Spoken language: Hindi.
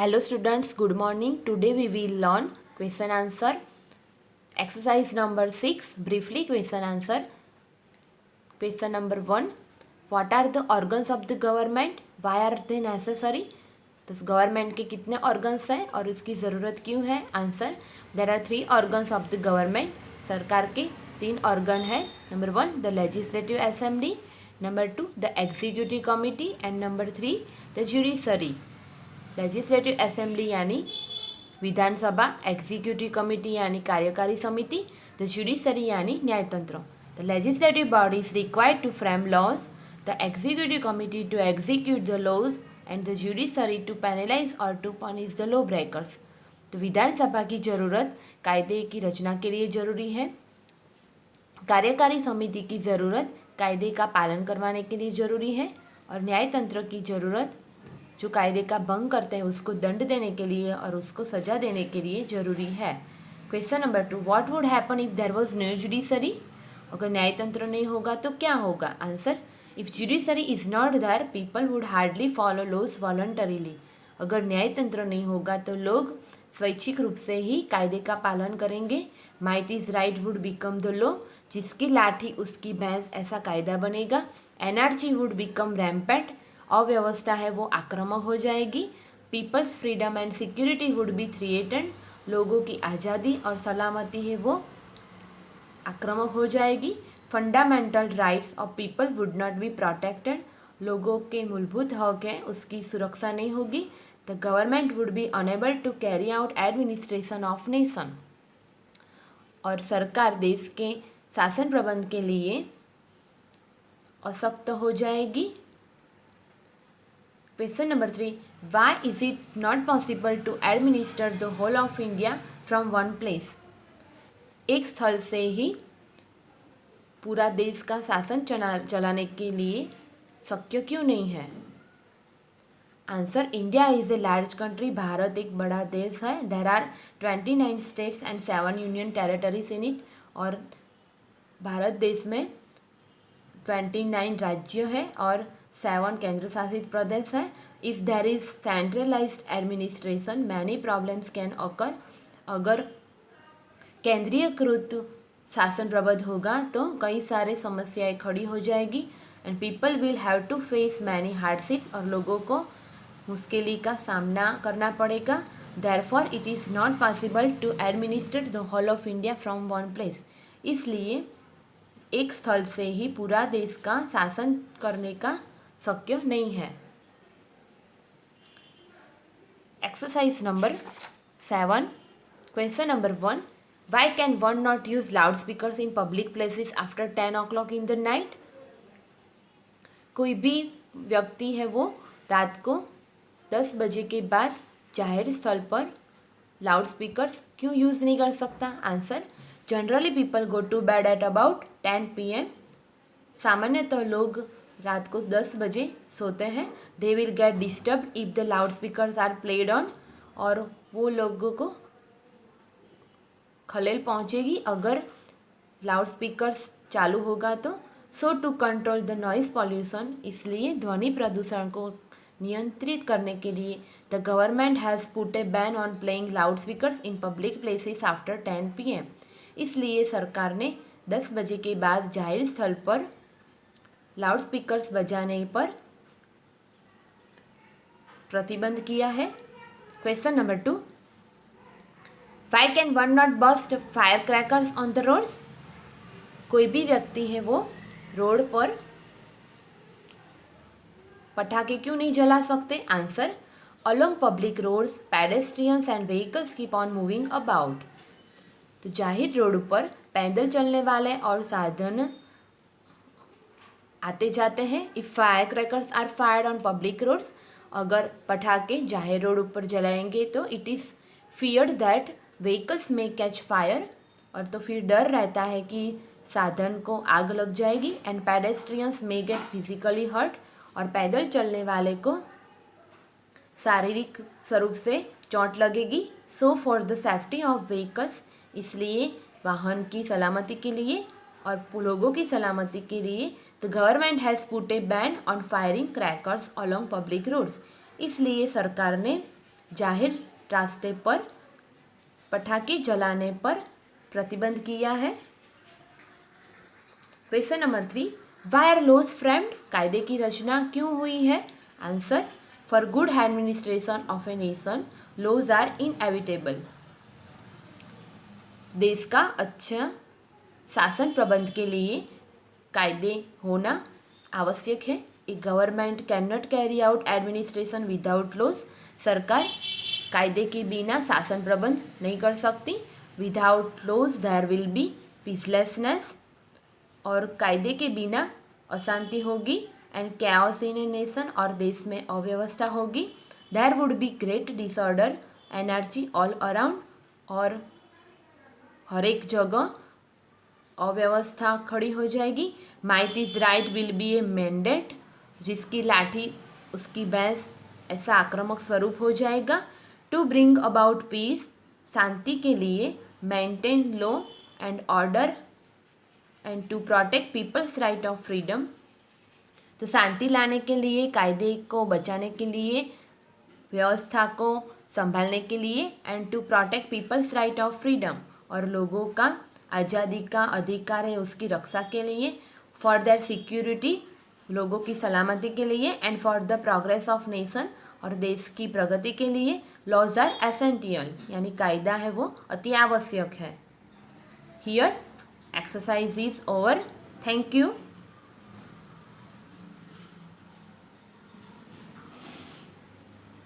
Hello students, good morning. Today we will learn question answer. Exercise number 6, briefly question answer. Question number 1. What are the organs of the government? Why are they necessary? तो गवर्नमेंट के कितने ऑर्गन्स हैं और इसकी ज़रूरत क्यों है? Answer, there are 3 organs of the government. सरकार के 3 ऑर्गन है. Number 1 the legislative assembly, number 2 the executive committee and number 3 the judiciary. Legislative assembly यानी विधानसभा, एग्जीक्यूटिव कमिटी यानी कार्यकारी समिति, द जुडिशरी यानी न्यायतंत्र. The legislative body is required to frame laws, the executive committee to execute the laws and the judiciary to penalise और to punish the law breakers. तो विधानसभा की जरूरत कायदे की रचना के लिए जरूरी है, कार्यकारी समिति की ज़रूरत कायदे का पालन करवाने के लिए ज़रूरी है और न्यायतंत्र की ज़रूरत जो कायदे का भंग करते हैं उसको दंड देने के लिए और उसको सजा देने के लिए ज़रूरी है. Question number 2. What would happen if there was no judiciary? अगर न्यायतंत्र नहीं होगा तो क्या होगा? Answer, if judiciary is not there people would hardly follow laws voluntarily. अगर न्यायतंत्र नहीं होगा तो लोग स्वैच्छिक रूप से ही कायदे का पालन करेंगे. Might is right would become the law, जिसकी लाठी उसकी भैंस ऐसा कायदा बनेगा. एनर्जी वुड बिकम रैम्पेट, अव्यवस्था है वो आक्रामक हो जाएगी. People's freedom and security would be threatened, लोगों की आज़ादी और सलामती है वो आक्रामक हो जाएगी. Fundamental rights of people would not be protected, लोगों के मूलभूत हक हैं उसकी सुरक्षा नहीं होगी. The government would be unable to carry out administration of nation, और सरकार देश के शासन प्रबंध के लिए असक्त हो जाएगी. Question number 3. Why is it not possible to administer the whole of India from one place? एक स्थल से ही पूरा देश का शासन चलाने के लिए शक्य क्यों नहीं है? Answer, India is a large country, भारत एक बड़ा देश है. There are 29 states and 7 union territories in it, और भारत देश में 29 राज्य हैं और 7 केंद्र शासित प्रदेश है. If there is centralised administration many problems can occur, अगर केंद्रीयकृत शासन प्रबंध होगा तो कई सारे समस्याएं खड़ी हो जाएगी. And people will have to face many hardship, और लोगों को मुश्किल का सामना करना पड़ेगा. Therefore it is not possible to administrate the whole of India from one place, इसलिए एक स्थल से ही पूरा देश का शासन करने का शक्य नहीं है. Exercise number 7. Question number 1. Why can one not use loud speakers in public places after 10 o'clock in the night? कोई भी व्यक्ति है वो रात को 10 बजे के बाद जाहिर स्थल पर लाउड स्पीकर्स क्यों यूज़ नहीं कर सकता? Answer, generally people go to bed at about 10 PM. सामान्यतः लोग रात को 10 बजे सोते हैं. They will get disturb if the loud speakers are played on, और वो लोगों को खलेल पहुंचेगी अगर लाउड स्पीकर्स चालू होगा तो. So to control the noise pollution, इसलिए ध्वनि प्रदूषण को नियंत्रित करने के लिए the government has put a ban on playing loud speakers in public places after 10 PM. इसलिए सरकार ने 10 बजे के बाद जाहिर स्थल पर लाउड स्पीकर्स बजाने पर प्रतिबंध किया है. Question number 2. Why can one not burst fire crackers on the roads? कोई भी व्यक्ति है वो रोड पर पटाखे क्यों नहीं जला सकते? Answer, along public roads pedestrians and vehicles keep on moving about. तो जाहिर रोड पर पैदल चलने वाले और साधन आते जाते हैं. If fire crackers are fired on public roads, अगर पटाखे जाहिर रोड पर जलाएंगे तो it is feared that vehicles में कैच फायर, और तो फिर डर रहता है कि साधन को आग लग जाएगी. And pedestrians may get physically hurt, और पैदल चलने वाले को शारीरिक स्वरूप से चोट लगेगी. So for the safety of vehicles, इसलिए वाहन की सलामती के लिए और लोगों की सलामती के लिए the government has put a ban on firing crackers along public roads, इसलिए सरकार ने जाहिर रास्ते पर पटाखे जलाने पर प्रतिबंध किया है। Question number 3, why are laws framed? कायदे की रचना क्यों हुई है? Answer, for good administration of a nation laws are inevitable. देश का अच्छा शासन प्रबंध के लिए कायदे होना आवश्यक है। A government can not carry out administration without laws. सरकार कायदे के बिना शासन प्रबंध नहीं कर सकती। Without laws there will be peacelessness. और कायदे के बिना अशांति होगी। And chaos in a nation, और देश में अव्यवस्था होगी। There would be great disorder, energy all around, और हर एक जगह अव्यवस्था खड़ी हो जाएगी। Might is right will be a mandate, जिसकी लाठी उसकी भैंस, ऐसा आक्रामक स्वरूप हो जाएगा। टू ब्रिंग अबाउट पीस, शांति के लिए। Maintain law and order and to protect people's right of freedom, तो शांति लाने के लिए, कायदे को बचाने के लिए, व्यवस्था को संभालने के लिए। And to protect people's right of freedom, और लोगों का आज़ादी का अधिकार है उसकी रक्षा के लिए। फॉर देयर सिक्योरिटी, लोगों की सलामती के लिए। And for the progress of nation, और देश की प्रगति के लिए। लॉज आर एसेंशियल, यानी कायदा है वो अति आवश्यक है। Here exercise is over. Thank you.